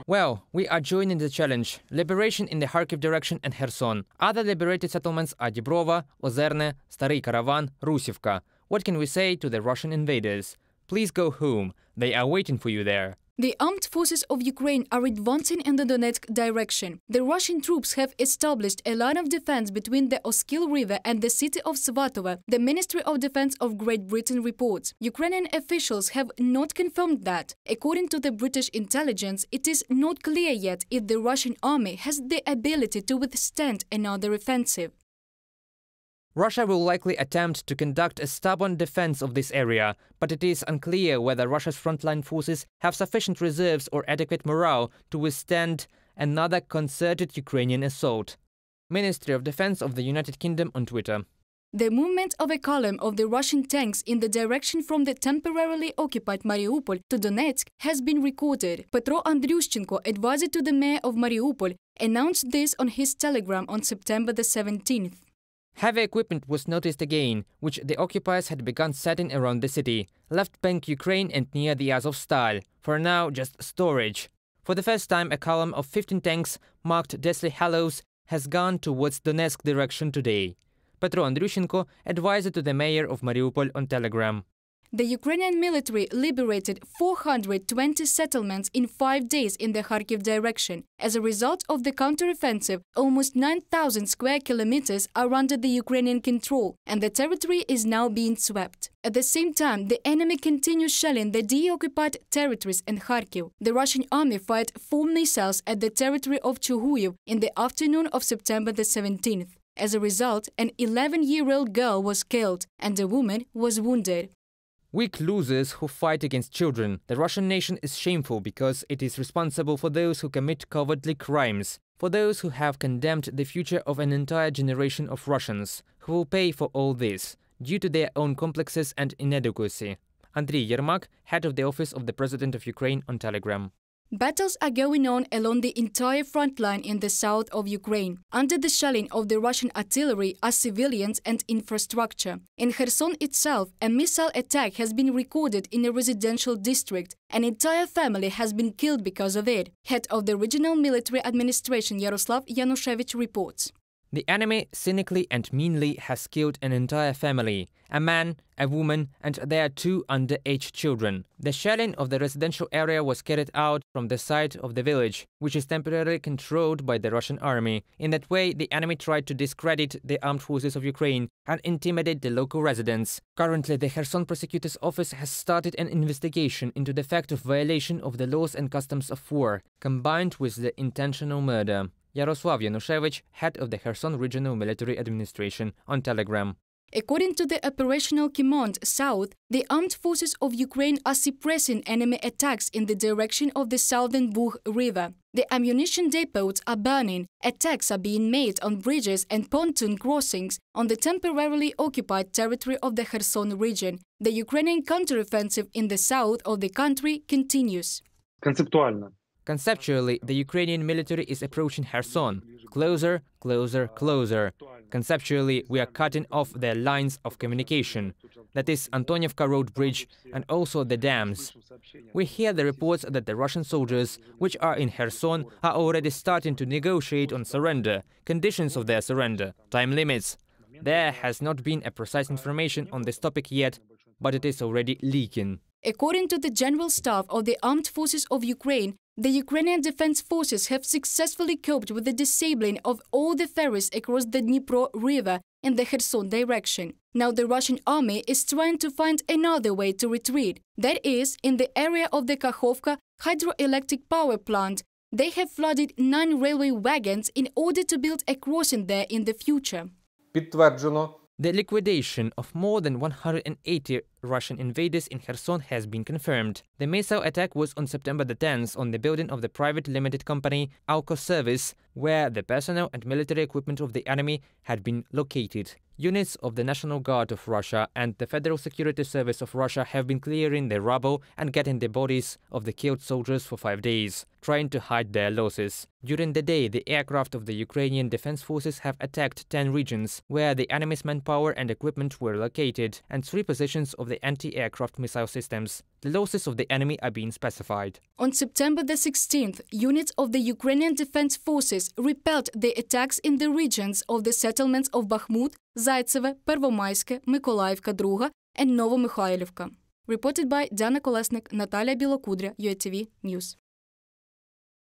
Well, we are joining the challenge. Liberation in the Kharkiv direction and Kherson. Other liberated settlements are Dibrova, Ozerne, Starый Karavan, Rusivka. What can we say to the Russian invaders? Please go home. They are waiting for you there. The armed forces of Ukraine are advancing in the Donetsk direction. The Russian troops have established a line of defense between the Oskil River and the city of Svatovo, the Ministry of Defense of Great Britain reports. Ukrainian officials have not confirmed that. According to the British intelligence, it is not clear yet if the Russian army has the ability to withstand another offensive. Russia will likely attempt to conduct a stubborn defense of this area, but it is unclear whether Russia's frontline forces have sufficient reserves or adequate morale to withstand another concerted Ukrainian assault. Ministry of Defense of the United Kingdom on Twitter. The movement of a column of the Russian tanks in the direction from the temporarily occupied Mariupol to Donetsk has been recorded. Petro Andriushchenko, advisor to the mayor of Mariupol, announced this on his telegram on September the 17th. Heavy equipment was noticed again, which the occupiers had begun setting around the city, left bank Ukraine and near the Azovstal. For now, just storage. For the first time, a column of 15 tanks marked Deathly Hallows has gone towards Donetsk direction today. Petro Andriushchenko, advisor to the mayor of Mariupol on Telegram. The Ukrainian military liberated 420 settlements in 5 days in the Kharkiv direction. As a result of the counteroffensive, almost 9,000 square kilometers are under the Ukrainian control, and the territory is now being swept. At the same time, the enemy continues shelling the deoccupied territories in Kharkiv. The Russian army fired 4 missiles at the territory of Chuhuyev in the afternoon of September the 17th. As a result, an 11-year-old girl was killed and a woman was wounded. Weak losers who fight against children. The Russian nation is shameful because it is responsible for those who commit cowardly crimes, for those who have condemned the future of an entire generation of Russians, who will pay for all this, due to their own complexes and inadequacy. Andriy Yermak, head of the Office of the President of Ukraine on Telegram. Battles are going on along the entire front line in the south of Ukraine. Under the shelling of the Russian artillery are civilians and infrastructure. In Kherson itself, a missile attack has been recorded in a residential district. An entire family has been killed because of it. Head of the Regional Military Administration Yaroslav Yanushevich reports. The enemy cynically and meanly has killed an entire family, a man, a woman, and their 2 underage children. The shelling of the residential area was carried out from the side of the village, which is temporarily controlled by the Russian army. In that way, the enemy tried to discredit the armed forces of Ukraine and intimidate the local residents. Currently, the Kherson prosecutor's office has started an investigation into the fact of violation of the laws and customs of war, combined with the intentional murder. Yaroslav Yanushevich, head of the Kherson Regional Military Administration, on Telegram. According to the Operational Command South, the armed forces of Ukraine are suppressing enemy attacks in the direction of the southern Bug River. The ammunition depots are burning, attacks are being made on bridges and pontoon crossings on the temporarily occupied territory of the Kherson region. The Ukrainian counteroffensive in the south of the country continues. Conceptually, the Ukrainian military is approaching Kherson. Closer, closer, closer. Conceptually, we are cutting off their lines of communication. That is Antonievka Road Bridge and also the dams. We hear the reports that the Russian soldiers, which are in Kherson, are already starting to negotiate on surrender, conditions of their surrender, time limits. There has not been a precise information on this topic yet, but it is already leaking. According to the General Staff of the Armed Forces of Ukraine, the Ukrainian Defense Forces have successfully coped with the disabling of all the ferries across the Dnipro River in the Kherson direction. Now the Russian army is trying to find another way to retreat. That is, in the area of the Kakhovka hydroelectric power plant. They have flooded 9 railway wagons in order to build a crossing there in the future. The liquidation of more than 180 Russian invaders in Kherson has been confirmed. The missile attack was on September the 10th on the building of the private limited company Alko Service, where the personnel and military equipment of the enemy had been located. Units of the National Guard of Russia and the Federal Security Service of Russia have been clearing the rubble and getting the bodies of the killed soldiers for 5 days, trying to hide their losses. During the day, the aircraft of the Ukrainian Defense Forces have attacked 10 regions where the enemy's manpower and equipment were located, and 3 positions of the anti-aircraft missile systems. The losses of the enemy are being specified. On September the 16th, units of the Ukrainian Defense Forces repelled the attacks in the regions of the settlements of Bakhmut, Zaytseve, Pervomayske, Mykolаївка II and Novomykhailivka. Reported by Diana Kolesnik, Natalia Bilokudrya, UATV News.